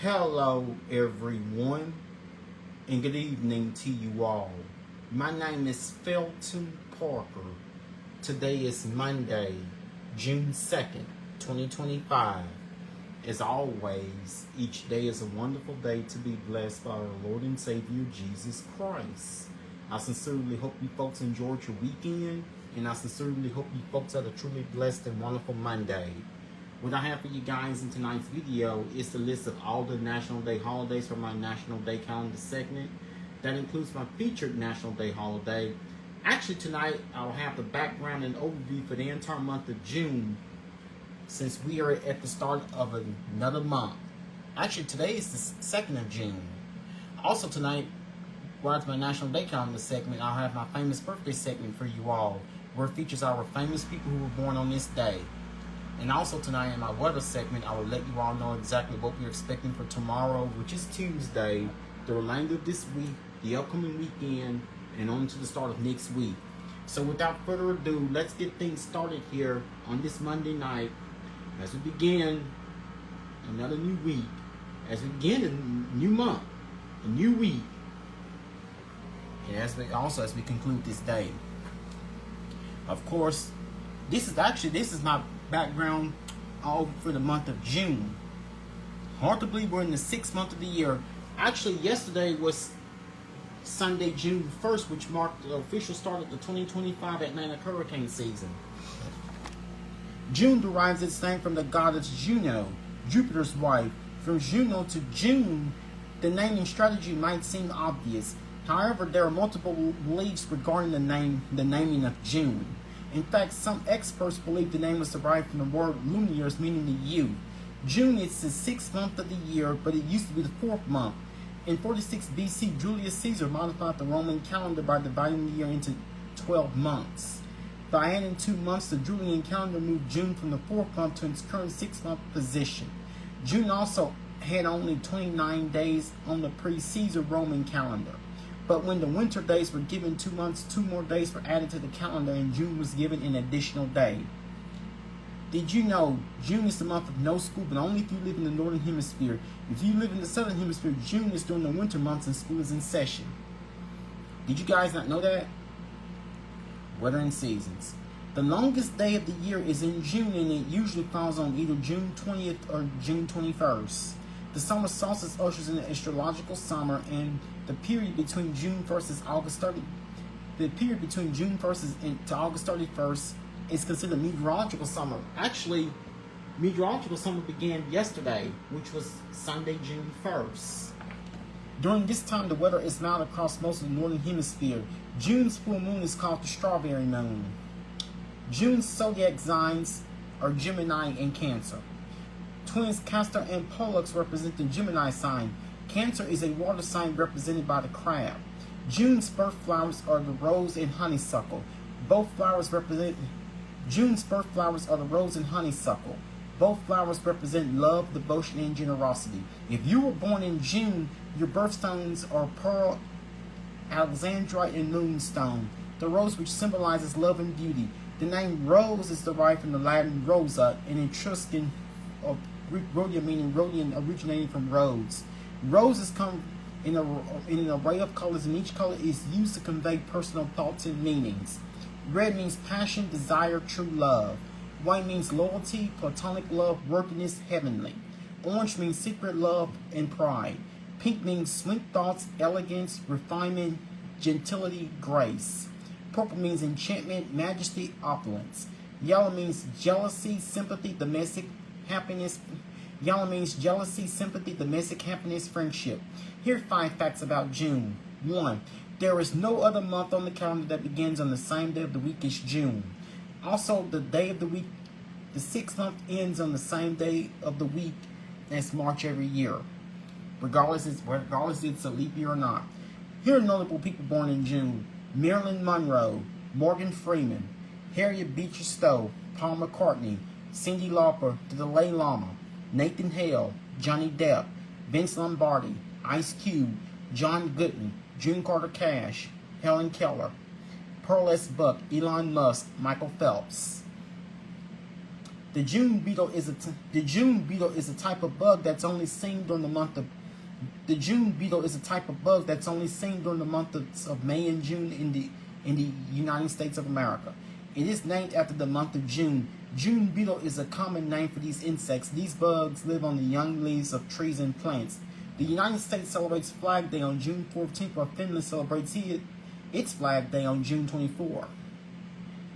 Hello, everyone, and good evening to you all. My name is Felton Parker. Today is Monday, June 2nd, 2025. As always, each day is a wonderful day to be blessed by our Lord and Savior Jesus Christ. I sincerely hope you folks enjoyed your weekend, and I sincerely hope you folks had a truly blessed and wonderful Monday. What I have for you guys in tonight's video is the list of all the National Day holidays from my National Day calendar segment. That includes my featured National Day holiday. Actually, tonight I'll have the background and overview for the entire month of June, since we are at the start of another month. Actually, today is the 2nd of June. Also tonight, prior to my National Day calendar segment, I'll have my famous birthday segment for you all, where it features our famous people who were born on this day. And also tonight in my weather segment, I will let you all know exactly what we're expecting for tomorrow, which is Tuesday, the remainder of this week, the upcoming weekend, and on to the start of next week. So without further ado, let's get things started here on this Monday night as we begin another new week, as we begin a new month, a new week, and as we conclude this day. Of course, this is my background all for the month of June. Hard to believe we're in the 6th month of the year. Actually, yesterday was Sunday, June 1st, which marked the official start of the 2025 Atlantic hurricane season. June derives its name from the goddess Juno, Jupiter's wife. From Juno to June, the naming strategy might seem obvious. However, there are multiple beliefs regarding the naming of June. In fact, some experts believe the name was derived from the word lumiers, meaning the youth. June is the 6th month of the year, but it used to be the 4th month. In 46 BC, Julius Caesar modified the Roman calendar by dividing the year into 12 months. By adding 2 months, the Julian calendar moved June from the 4th month to its current 6th-month position. June also had only 29 days on the pre-Caesar Roman calendar. But when the winter days were given 2 months, 2 more days were added to the calendar, and June was given an additional day. Did you know June is the month of no school, but only if you live in the northern hemisphere? If you live in the southern hemisphere, June is during the winter months and school is in session. Did you guys not know that? Weather and seasons. The longest day of the year is in June, and it usually falls on either June 20th or June 21st. The summer solstice ushers in the astrological summer, and the period between June 1st and August 30th. The period between June 1st to August 31st is considered meteorological summer. Actually, meteorological summer began yesterday, which was Sunday, June 1st. During this time, the weather is mild across most of the northern hemisphere. June's full moon is called the strawberry moon. June's zodiac signs are Gemini and Cancer. Twins Castor and Pollux represent the Gemini sign. Cancer is a water sign represented by the crab. June's birth flowers are the rose and honeysuckle. June's birth flowers are the rose and honeysuckle. Both flowers represent love, devotion, and generosity. If you were born in June, your birthstones are pearl, alexandrite, and moonstone. The rose, which symbolizes love and beauty. The name rose is derived from the Latin rosa, and Etruscan or Greek rhodia, meaning Rhodian, originating from rose. Roses come in an array of colors, and each color is used to convey personal thoughts and meanings. Red means passion, desire, true love. White means loyalty, platonic love, worthiness, heavenly. Orange means secret love and pride. Pink means sweet thoughts, elegance, refinement, gentility, grace. Purple means enchantment, majesty, opulence. Yellow means jealousy, sympathy, domestic happiness. Yellow means jealousy, sympathy, domestic happiness, friendship. Here are 5 facts about June. 1. There is no other month on the calendar that begins on the same day of the week as June. Also, the day of the week, the 6th month ends on the same day of the week as March every year, regardless it's a leap year or not. Here are notable people born in June: Marilyn Monroe, Morgan Freeman, Harriet Beecher Stowe, Paul McCartney, Cyndi Lauper, the Dalai Lama, Nathan Hale, Johnny Depp, Vince Lombardi, Ice Cube, John Goodman, June Carter Cash, Helen Keller, Pearl S. Buck, Elon Musk, Michael Phelps. The June beetle is a type of bug that's only seen during the month of the June beetle is a type of bug that's only seen during the month of May and June in the United States of America. It is named after the month of June. June beetle is a common name for these insects. These bugs live on the young leaves of trees and plants. The United States celebrates Flag Day on June 14th, while Finland celebrates its Flag Day on June 24th.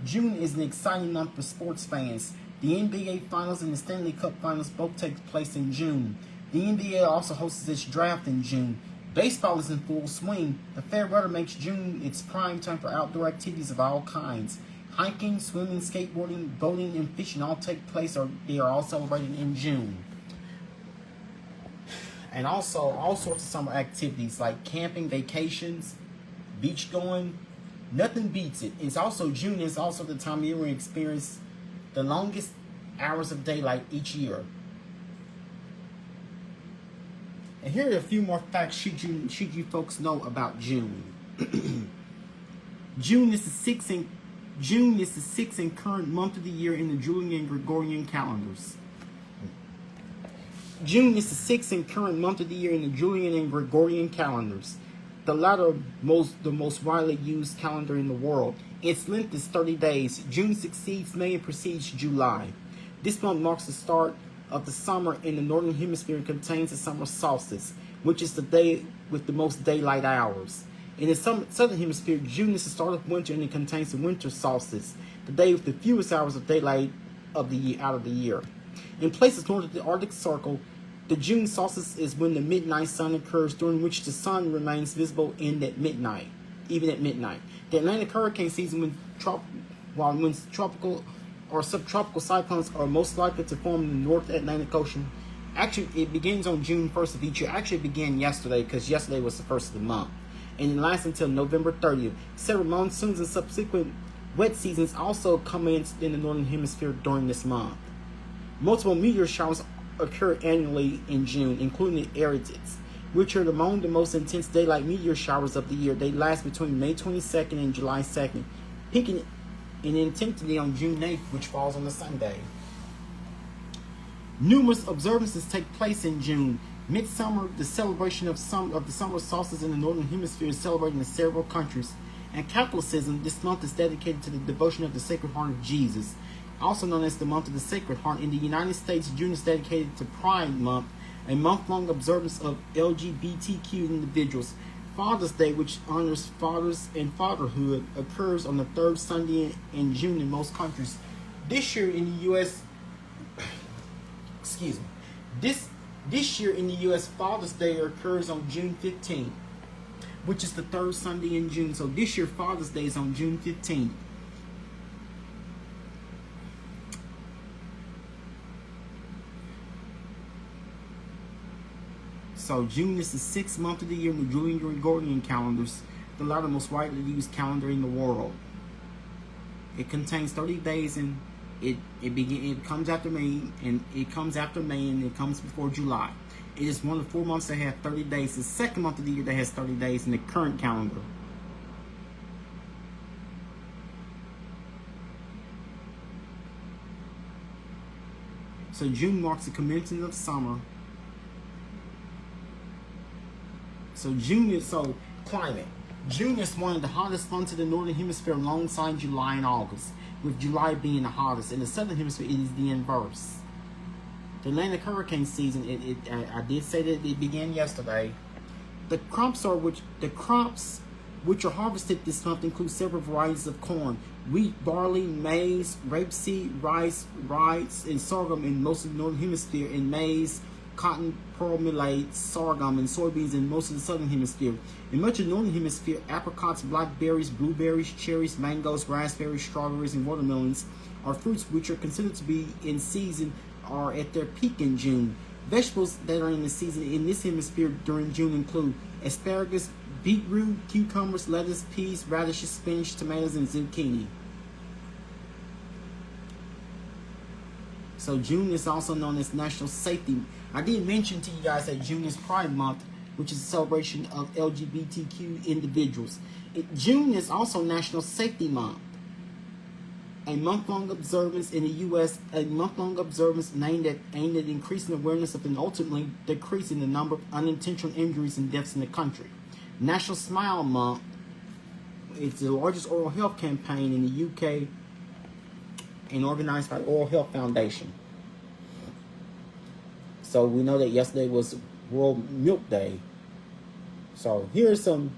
June is an exciting month for sports fans. The NBA Finals and the Stanley Cup Finals both take place in June. The NBA also hosts its draft in June. Baseball is in full swing. The fair weather makes June its prime time for outdoor activities of all kinds. Hiking, swimming, skateboarding, boating, and fishing all take place, or they are all celebrated in June. And also all sorts of summer activities like camping, vacations, beach going. Nothing beats it. It's also June is also the time of year we experience the longest hours of daylight each year. And here are a few more facts should you folks know about June. June is the sixth and current month of the year in the Julian and Gregorian calendars. June is the sixth and current month of the year in the Julian and Gregorian calendars. The latter the most widely used calendar in the world. Its length is 30 days. June succeeds May and precedes July. This month marks the start of the summer in the northern hemisphere and contains the summer solstice, which is the day with the most daylight hours. In the southern hemisphere, June is the start of winter and it contains the winter solstice, the day with the fewest hours of daylight of the year. In places north of the Arctic Circle, the June solstice is when the midnight sun occurs, during which the sun remains visible even at midnight. The Atlantic hurricane season, when tropical or subtropical cyclones are most likely to form in the North Atlantic Ocean. Actually, it begins on June 1st of each year. Actually, it began yesterday because yesterday was the first of the month. And it lasts until November 30th. Several monsoons and subsequent wet seasons also commence in the Northern Hemisphere during this month. Multiple meteor showers occur annually in June, including the Arietids, which are among the most intense daylight meteor showers of the year. They last between May 22nd and July 2nd, peaking in intensity on June 8th, which falls on a Sunday. Numerous observances take place in June. Midsummer, the celebration of the summer solstice in the Northern Hemisphere, is celebrated in several countries. And Catholicism, this month is dedicated to the devotion of the Sacred Heart of Jesus, also known as the month of the Sacred Heart. In the United States, June is dedicated to Pride Month, a month-long observance of LGBTQ individuals. Father's Day, which honors fathers and fatherhood, occurs on the third Sunday in June in most countries. This year in the U.S., this year in the U.S., Father's Day occurs on June 15th, which is the third Sunday in June. So this year, Father's Day is on June 15th. So June is the sixth month of the year in the Julian Gregorian calendars, the latter most widely used calendar in the world. It contains 30 days, and it comes after May, and it comes before July. It is one of the 4 months that have 30 days. The second month of the year that has 30 days in the current calendar. So June marks the commencement of summer. Climate. June is one of the hottest months of the Northern Hemisphere alongside July and August, with July being the hottest. In the Southern Hemisphere, it is the inverse. The Atlantic hurricane season, I did say that it began yesterday. The crops which are harvested this month include several varieties of corn: wheat, barley, maize, rapeseed, rice, and sorghum in most of the Northern Hemisphere, and maize, cotton, pearl millet, sorghum, and soybeans in most of the Southern Hemisphere. In much of the Northern Hemisphere, apricots, blackberries, blueberries, cherries, mangoes, raspberries, strawberries, and watermelons are fruits which are considered to be in season or at their peak in June. Vegetables that are in the season in this hemisphere during June include asparagus, beetroot, cucumbers, lettuce, peas, radishes, spinach, tomatoes, and zucchini. So June is also known as National Safety. I did mention to you guys that June is Pride Month, which is a celebration of LGBTQ individuals. June is also National Safety Month. A month-long observance in the U.S., a month-long observance aimed at increasing awareness of and ultimately decreasing the number of unintentional injuries and deaths in the country. National Smile Month. It's the largest oral health campaign in the UK and organized by the Oral Health Foundation. So we know that yesterday was World Milk Day. So here's some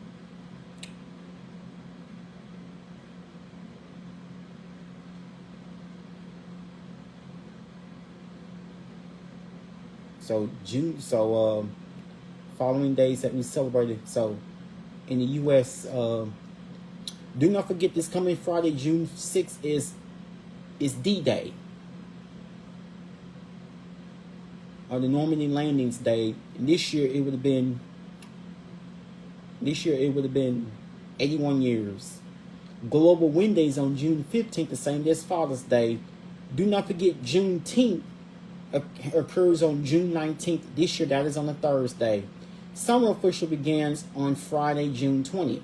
following days that we celebrated. So in the U.S., do not forget this coming Friday, June 6th is D-Day, or the Normandy Landings Day. And this year it would have been 81 years. Global Wind Days on June 15th, the same day as Father's Day. Do not forget Juneteenth occurs on June 19th. This year that is on a Thursday. Summer officially begins on Friday, June 20th.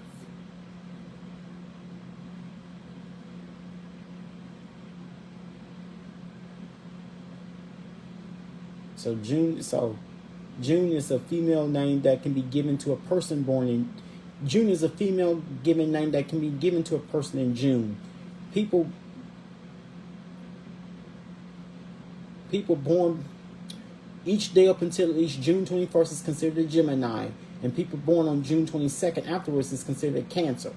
So June is a female name that can be given to a person born in June is a female given name that can be given to a person in June. People born each day up until at least June 21st is considered a Gemini, and people born on June 22nd afterwards is considered a Cancer.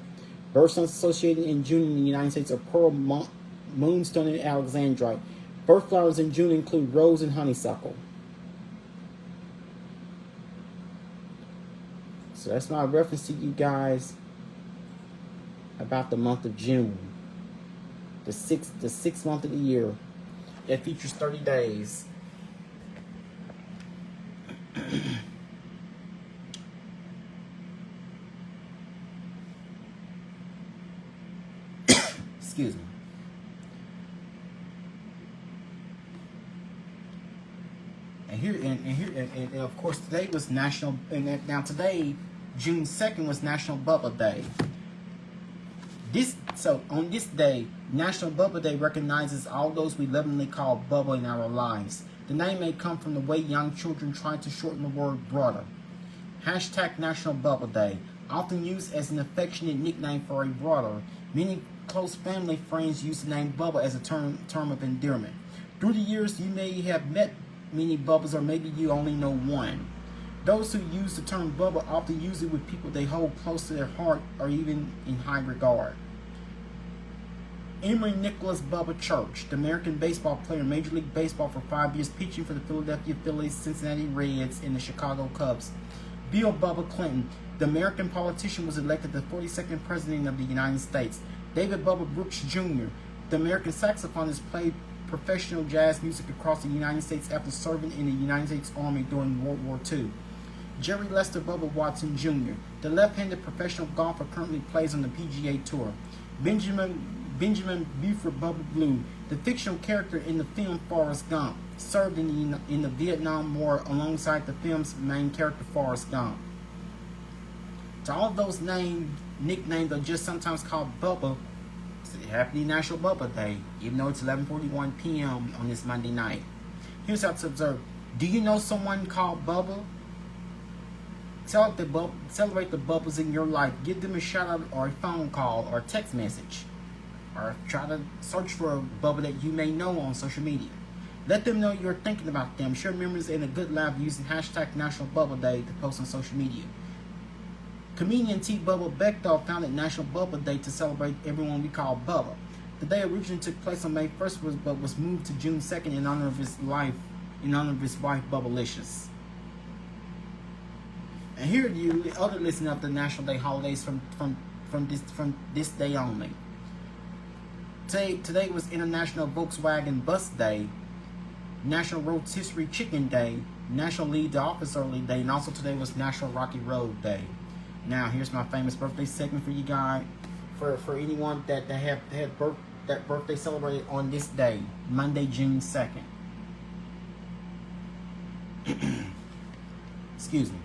Birthstones associated in June in the United States are Pearl, Moonstone, and Alexandrite. Birth flowers in June include rose and honeysuckle. So that's my reference to you guys about the month of June, the sixth month of the year. That features 30 days. Excuse me. And of course today was National. And now today, June 2nd, was National Bubba Day. On this day, National Bubba Day recognizes all those we lovingly call Bubba in our lives. The name may come from the way young children try to shorten the word brother. Hashtag National Bubba Day, often used as an affectionate nickname for a brother. Many close family friends use the name Bubba as a term of endearment. Through the years, you may have met many Bubbas, or maybe you only know one. Those who use the term Bubba often use it with people they hold close to their heart or even in high regard. Emory Nicholas Bubba Church, the American baseball player in Major League Baseball for 5 years, pitching for the Philadelphia Phillies, Cincinnati Reds, and the Chicago Cubs. Bill Bubba Clinton, the American politician, was elected the 42nd President of the United States. David Bubba Brooks Jr., the American saxophonist, played professional jazz music across the United States after serving in the United States Army during World War II. Jerry Lester Bubba Watson Jr., the left-handed professional golfer, currently plays on the PGA Tour. Benjamin Buford Bubba Blue, the fictional character in the film Forrest Gump, served in the Vietnam War alongside the film's main character Forrest Gump. To all of those nicknames are just sometimes called Bubba. Happy National Bubba Day, even though it's 11:41 p.m. on this Monday night. Here's how to observe. Do you know someone called Bubba? Celebrate the Bubbas in your life. Give them a shout out or a phone call or a text message. Or try to search for a Bubba that you may know on social media. Let them know you're thinking about them. Share memories in a good laugh using hashtag National Bubba Day to post on social media. Comedian T. Bubba Bechtel founded National Bubba Day to celebrate everyone we call Bubba. The day originally took place on May 1st, but was moved to June 2nd in honor of his wife, Bubbalicious. And here are the other listing of the National Day holidays from this day only. Today was International Volkswagen Bus Day, National Rotisserie Chicken Day, National Leave the Office Early Day, and also today was National Rocky Road Day. Now, here's my famous birthday segment for you guys. For anyone that had that birthday celebrated on this day, Monday, June 2nd. Excuse me.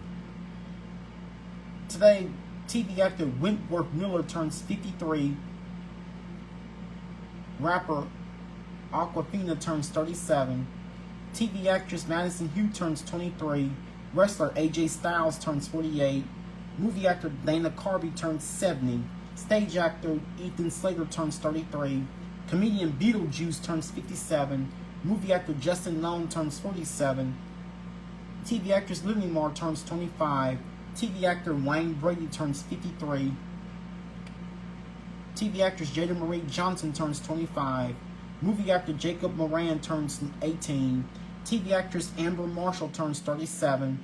Today, TV actor Wentworth Miller turns 53. Rapper Aquafina turns 37. TV actress Madison Hugh turns 23. Wrestler AJ Styles turns 48. Movie actor Dana Carvey turns 70. Stage actor Ethan Slater turns 33. Comedian Beetlejuice turns 57. Movie actor Justin Long turns 47. TV actress Lily Moore turns 25. TV actor Wayne Brady turns 53. TV actress Jada Marie Johnson turns 25. Movie actor Jacob Moran turns 18. TV actress Amber Marshall turns 37.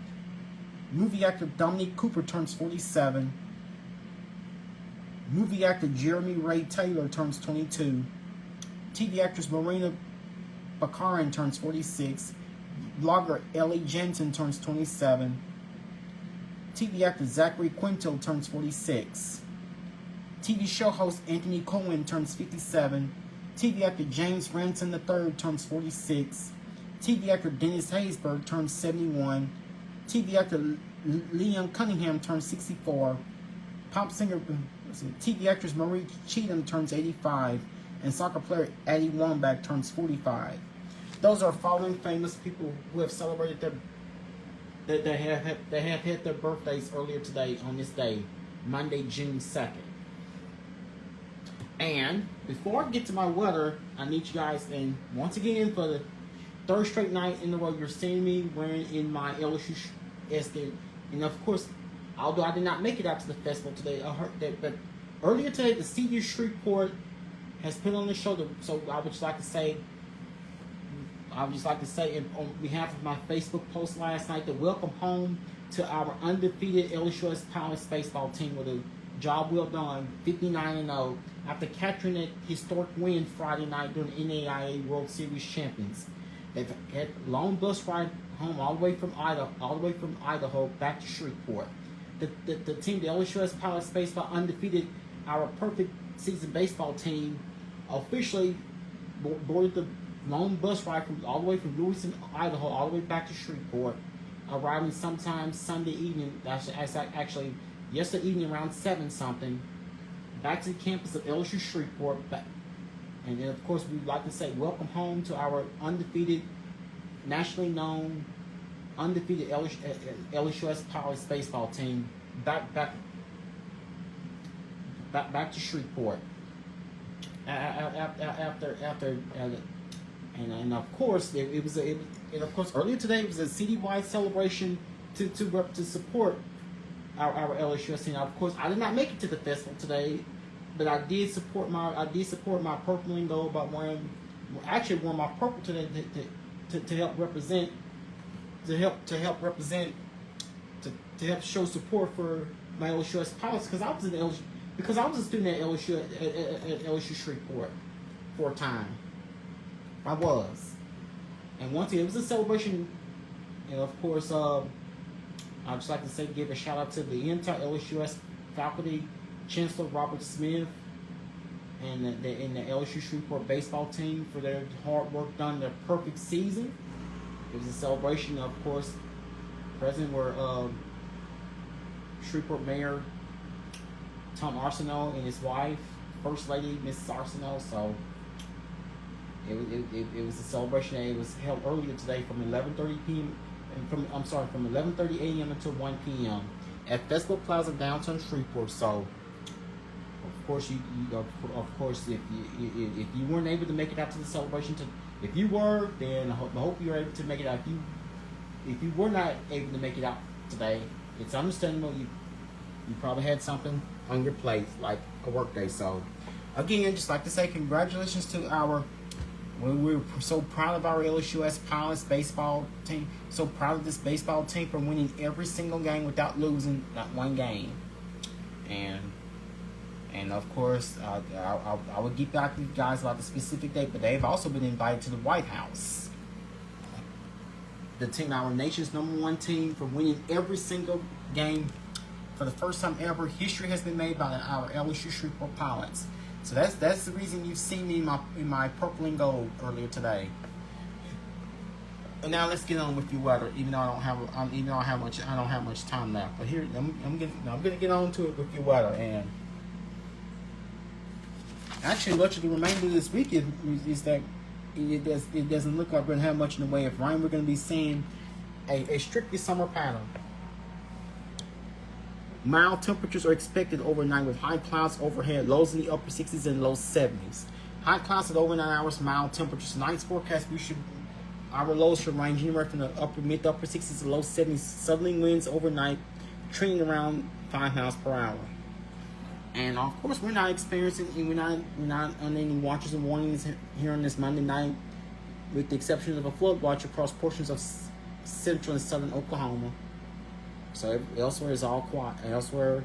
Movie actor Dominique Cooper turns 47. Movie actor Jeremy Ray Taylor turns 22. TV actress Marina Baccarin turns 46. Blogger Ellie Jensen turns 27. TV actor Zachary Quinto turns 46. TV show host Anthony Cohen turns 57. TV actor James Ranson III turns 46. TV actor Dennis Haysbert turns 71. TV actor Liam Cunningham turns 64. Pop singer, TV actress Marie Cheatham turns 85. And soccer player Addie Wambach turns 45. Those are following famous people who have celebrated that have had their birthdays earlier today on this day, Monday, June 2nd. And before I get to my weather, I need you guys, and once again, for the third straight night in a row, you're seeing me wearing in my LSU estate. And of course, although I did not make it out to the festival today, I heard that, but earlier today, the city of Shreveport has put on the show. So I would just like to say, on behalf of my Facebook post last night, to welcome home to our undefeated LSUS Pilots baseball team with a job well done, 59-0, after capturing a historic win Friday night during the NAIA World Series champions. They've had a long bus ride home all the way from Idaho back to Shreveport. The team, the LSUS Pilots baseball undefeated, our perfect season baseball team, officially boarded the long bus ride all the way from Lewiston, Idaho, all the way back to Shreveport, arriving sometime Sunday evening, actually yesterday evening around 7 something, back to the campus of LSU Shreveport. And then, of course, we'd like to say welcome home to our undefeated, nationally known, undefeated LSUS Pilots baseball team back to Shreveport. And of course, of course earlier today it was a citywide celebration to support our LSUS team. Now, of course, I did not make it to the festival today, but I did support my purple and gold by wearing my purple today to help represent to help show support for my LSUS Pilots, because I was a student at LSU Shreveport for a time. I was, and once again, it was a celebration, and of course, I'd just like to say, give a shout out to the entire LSUS faculty, Chancellor Robert Smith, and the LSU Shreveport baseball team for their hard work done, their perfect season. It was a celebration, of course. Present were Shreveport Mayor Tom Arsenault and his wife, First Lady Mrs. Arsenault. So it was a celebration, and it was held earlier today from 11:30 p.m. from 11:30 a.m. until 1 p.m. at Festival Plaza downtown Shreveport. So of course if you weren't able to make it out to the celebration, if you were, then I hope you were able to make it out. If you were not able to make it out today, it's understandable. You probably had something on your plate, like a work day. So again, just like to say congratulations to we're so proud of our LSUS Pilots baseball team. So proud of this baseball team for winning every single game without losing not one game. And of course, I will get back to you guys about the specific date, but they've also been invited to the White House. The team, our nation's #1 team, for winning every single game. For the first time ever, history has been made by our LSU Shreveport Pilots. So that's the reason you've seen me in my purple and gold earlier today. And now let's get on with your weather. Even though I don't have much time left. But here I'm gonna get on to it with your weather. And Actually, much of the remainder of this week is that it doesn't look like we're going to have much in the way of rain. We're going to be seeing a strictly summer pattern. Mild temperatures are expected overnight with high clouds overhead, lows in the upper 60s and low 70s. High clouds at overnight hours, mild temperatures. Tonight's forecast, our lows should range anywhere from the mid to upper 60s to low 70s. Southerly winds overnight, trending around 5 miles per hour. And of course, we're not on any watches and warnings here on this Monday night, with the exception of a flood watch across portions of central and southern Oklahoma. So elsewhere is all quiet. Elsewhere,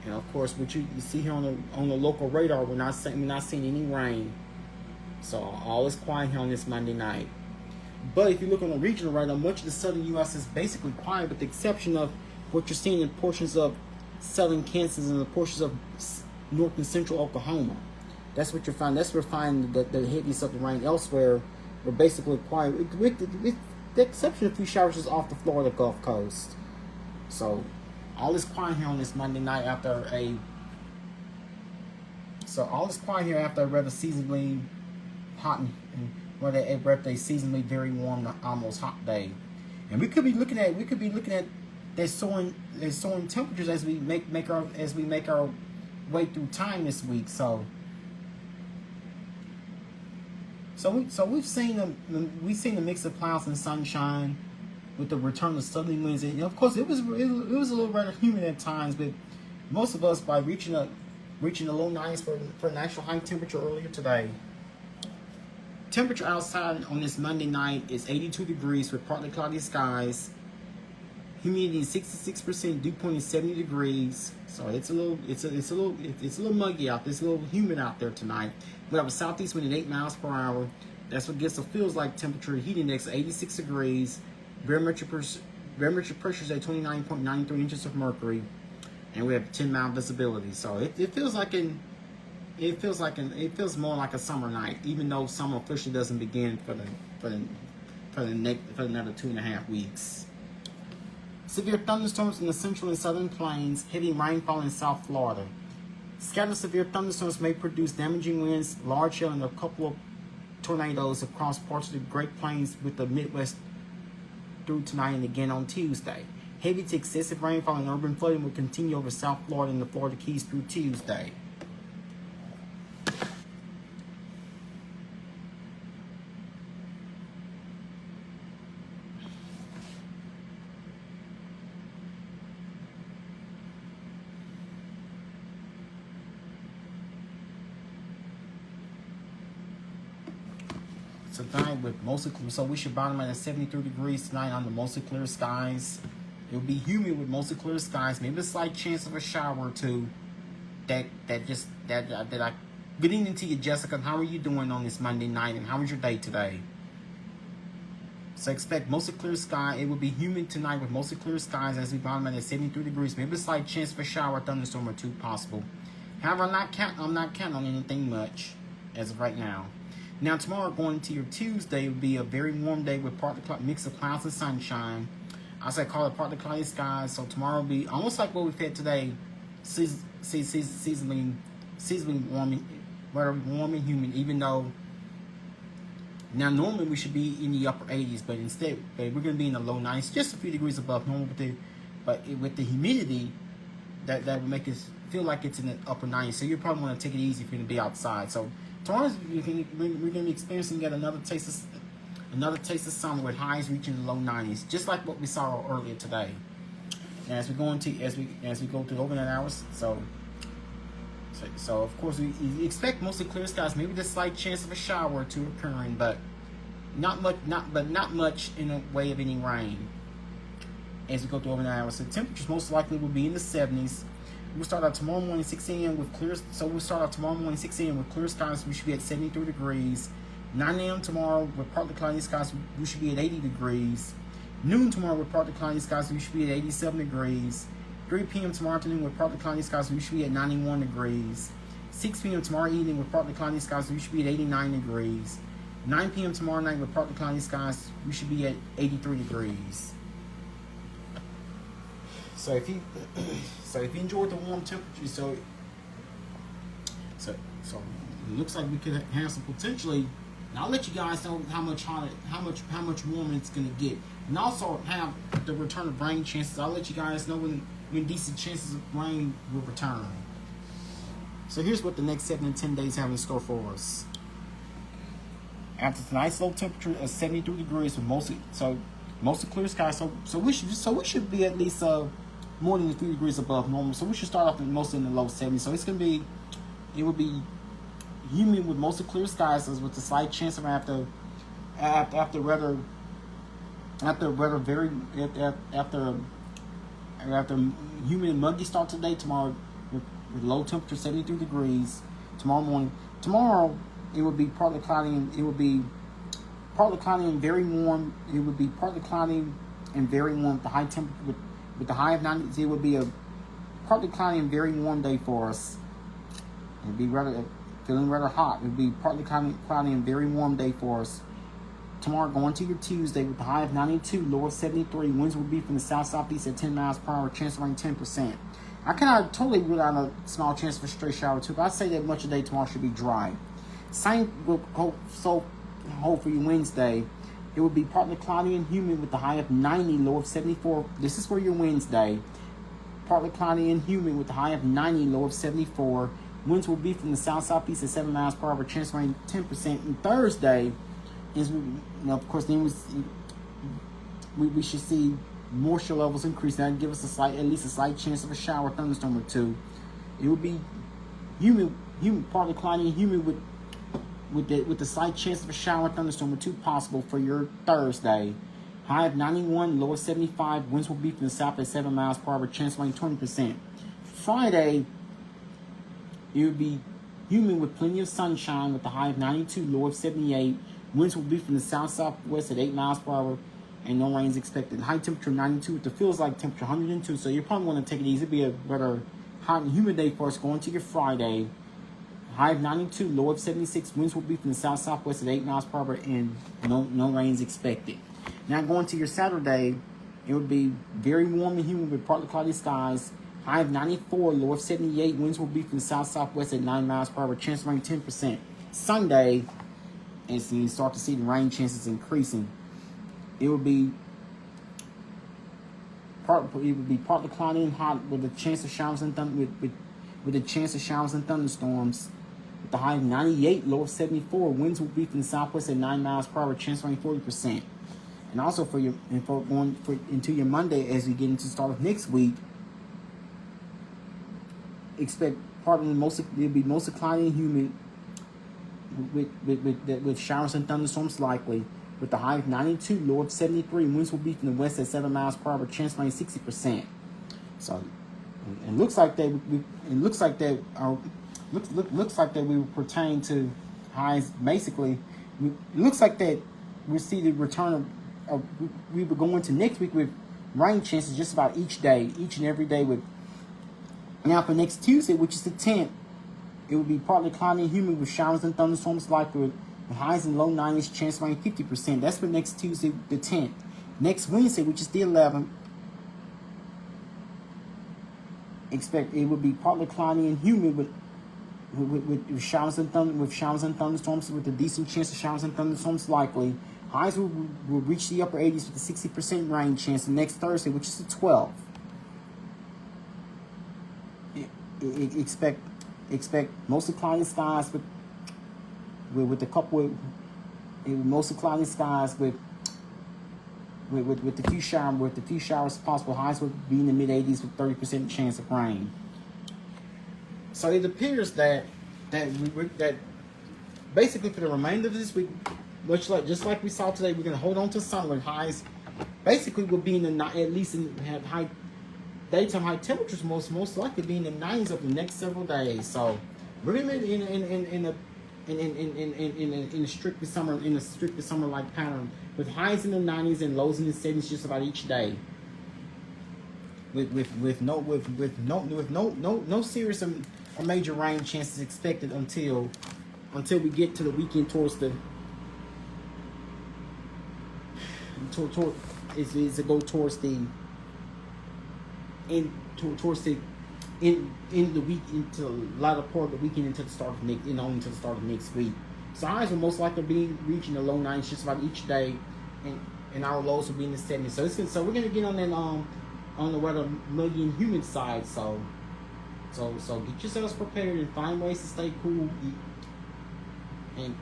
and of course, what you see here on the local radar, we're not seeing any rain. So all is quiet here on this Monday night. But if you look on the regional radar, much of the southern U.S. is basically quiet, with the exception of what you're seeing in portions of southern Kansas and the portions of north and central Oklahoma. That's what you're finding. That's where we're finding the heaviest of the rain. Elsewhere, we're basically quiet, with the exception of a few showers off the Florida Gulf Coast. So all is quiet here on this Monday night after a rather seasonably hot and rather a seasonably very warm, almost hot day. And we could be looking at their soaring temperatures as we make our way through time this week. So we've seen the mix of clouds and sunshine with the return of southerly winds. And of course, it was a little rather humid at times, but most of us by reaching the low 90s for an actual high temperature earlier today. Temperature outside on this Monday night is 82 degrees with partly cloudy skies. Humidity is 66%. Dew point is 70 degrees. So it's a little muggy out there. It's a little humid out there tonight. We have a southeast wind at 8 miles per hour. That's what gives a feels like temperature. Heat index 86 degrees. Barometric pressure is at 29.93 inches of mercury, and we have 10-mile visibility. So it feels more like a summer night, even though summer officially doesn't begin for another 2.5 weeks. Severe thunderstorms in the central and southern plains. Heavy rainfall in South Florida. Scattered severe thunderstorms may produce damaging winds, large hail, and a couple of tornadoes across parts of the Great Plains with the Midwest through tonight and again on Tuesday. Heavy to excessive rainfall and urban flooding will continue over South Florida and the Florida Keys through Tuesday. Tonight with mostly clear, so we should bottom out at 73 degrees tonight on the mostly clear skies. It will be humid with mostly clear skies, maybe a slight chance of a shower or two. That I good evening to you, Jessica. How are you doing on this Monday night, and how was your day today? So expect mostly clear sky. It will be humid tonight with mostly clear skies as we bottom out at 73 degrees, maybe a slight chance of a shower, thunderstorm or two possible. However, I'm not counting on anything much as of right now. Now tomorrow, going to your Tuesday, will be a very warm day with mix of clouds and sunshine. I call it partly cloudy skies. So tomorrow will be almost like what we've had today, seasonally warm, warm and humid. Even though now normally we should be in the upper 80s, but instead we're going to be in the low 90s, just a few degrees above normal. With the humidity, that will make us feel like it's in the upper 90s. So you probably want to take it easy if you're going to be outside. So tomorrow we're going to be experiencing yet another taste of summer with highs reaching the low 90s, just like what we saw earlier today. And as we go through the overnight hours, so of course we expect mostly clear skies, maybe the slight chance of a shower or two occurring, but not much in the way of any rain. As we go through overnight hours, so temperatures most likely will be in the 70s. We'll start out tomorrow morning 6 a.m. with clear. So we'll start out tomorrow morning 6 a.m. with clear skies. We should be at 73 degrees. 9 a.m. tomorrow with partly cloudy skies. We should be at 80 degrees. Noon tomorrow with partly cloudy skies. We should be at 87 degrees. 3 p.m. tomorrow afternoon with partly cloudy skies. We should be at 91 degrees. 6 p.m. tomorrow evening with partly cloudy skies. We should be at 89 degrees. 9 p.m. tomorrow night with partly cloudy skies. We should be at 83 degrees. So if you enjoyed the warm temperatures, so it looks like we could have some potentially. And I'll let you guys know how much hotter, how much warmer it's gonna get, and also have the return of rain chances. I'll let you guys know when decent chances of rain will return. So here's what the next 7 to 10 days have in store for us. After tonight's low temperature of 73 degrees with mostly clear skies, so we should be at least more than 3 degrees above normal. So we should start off mostly in the low 70s. So it would be humid with mostly clear skies, with a slight chance of after humid and muggy start today. Tomorrow with low temperature 73 degrees. Tomorrow it would be partly cloudy and very warm. It would be partly cloudy and very warm. The high temperature with the high of 90. It would be a partly cloudy and very warm day for us. It'd be feeling rather hot. It would be partly cloudy and very warm day for us. Tomorrow, going to your Tuesday with the high of 92, low of 73. Winds will be from the south-southeast at 10 miles per hour. Chance of rain 10%. I cannot totally rule out a small chance for a stray shower too, but I'd say that much of the day tomorrow should be dry. Same will hold for you Wednesday. It will be partly cloudy and humid with the high of 90, low of 74. This is for your Wednesday. Partly cloudy and humid with the high of 90, low of 74. Winds will be from the south-southeast at 7 miles per hour. Chance of rain 10%. And Thursday is, of course, then we should see moisture levels increase. That would give us at least a slight chance of a shower, thunderstorm or two. It will be humid, partly cloudy and humid with the slight chance of a shower, thunderstorm or two possible for your Thursday. High of 91, low of 75. Winds will be from the south at 7 miles per hour. Chance of rain 20%. Friday, it will be humid with plenty of sunshine with the high of 92, low of 78. Winds will be from the south-southwest at 8 miles per hour, and no rain is expected. High temperature 92 with the feels like temperature 102, so you're probably going to take it easy. It'll be a rather hot and humid day for us going to your Friday. High of 92, low of 76. Winds will be from the south-southwest at 8 miles per hour, and no rain is expected. Now going to your Saturday, it would be very warm and humid with partly cloudy skies. High of 94, low of 78. Winds will be from the south-southwest at 9 miles per hour. Chance of rain 10%. Sunday, and so you start to see the rain chances increasing. It would be partly cloudy and hot with a chance of showers and with a chance of showers and thunderstorms. With the high of 98, low of 74. Winds will be from the southwest at 9 miles per hour. Chance of rain 40%. And also into your Monday, as we get into the start of next week, expect it'll be mostly cloudy and humid with showers and thunderstorms likely. With the high of 92, low of 73. Winds will be from the west at 7 miles per hour. Chance of rain 60%. So it looks like that we will pertain to highs. Basically, it looks like that we see the return of we will go into next week with rain chances just about each and every day. Now for next Tuesday, which is the 10th, it will be partly cloudy and humid with showers and thunderstorms likely. With highs in low 90s, chance of rain 50%. That's for next Tuesday, the 10th. Next Wednesday, which is the 11th, expect it will be partly cloudy and humid with showers and thunderstorms with a decent chance of showers and thunderstorms likely. Highs will reach the upper 80s with a 60% rain chance. And next Thursday, which is the 12th, expect mostly cloudy skies with a couple mostly cloudy skies with the few showers possible. Highs will be in the mid 80s with 30% chance of rain. So it appears that basically for the remainder of this week, just like we saw today, we're going to hold on to summer. Highs basically will be in the at least have high daytime high temperatures most likely be in the 90s over the next several days. So we're in a strictly summer like pattern with highs in the 90s and lows in the 70s just about each day. With no serious or major rain chances expected until we get to the weekend towards the in the week, into the latter part of the weekend, into the start of next, into the start of next week. So highs will most likely be reaching the low 90s just about each day, and our lows will be in the 70s. So we're gonna get on that on the weather muggy and humid side. So get yourselves prepared and find ways to stay cool, and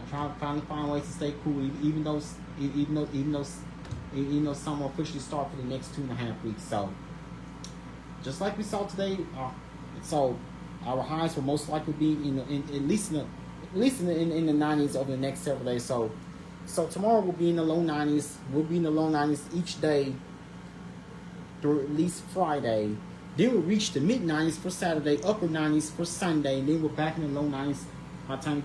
try to find ways to stay cool, even though some will push the start for the next 2.5 weeks. So just like we saw today, so our highs will most likely be at least in the 90s over the next several days. So tomorrow will be in the low 90s. We'll be in the low 90s each day through at least Friday. Then we'll reach the mid 90s for Saturday, upper 90s for Sunday, and then we're back in the low 90s by the time we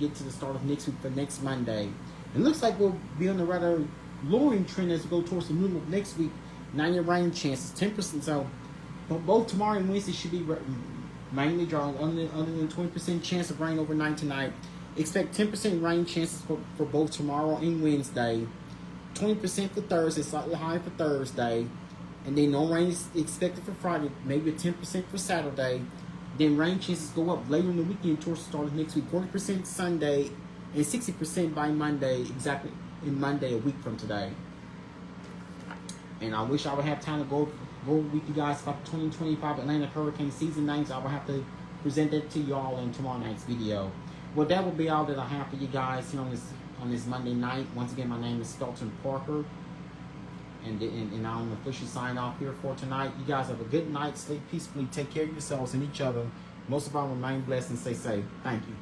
get to the start of next week for next Monday. It looks like we'll be on the rather lowering trend as we go towards the middle of next week. 90 rain chances, 10%. So both tomorrow and Wednesday should be mainly dry, other than 20% chance of rain overnight tonight. Expect 10% rain chances for both tomorrow and Wednesday. 20% for Thursday, slightly higher for Thursday. And then no rain is expected for Friday, maybe 10% for Saturday. Then rain chances go up later in the weekend towards the start of next week. 40% Sunday and 60% by Monday, exactly in Monday, a week from today. And I wish I would have time to go with you guys about the 2025 Atlantic Hurricane season names. I will have to present that to y'all in tomorrow night's video. Well, that will be all that I have for you guys here on this Monday night. Once again, my name is Felton Parker, and I'm officially sign off here for tonight. You guys have a good night. Sleep peacefully. Take care of yourselves and each other. Most of all, remain blessed and stay safe. Thank you.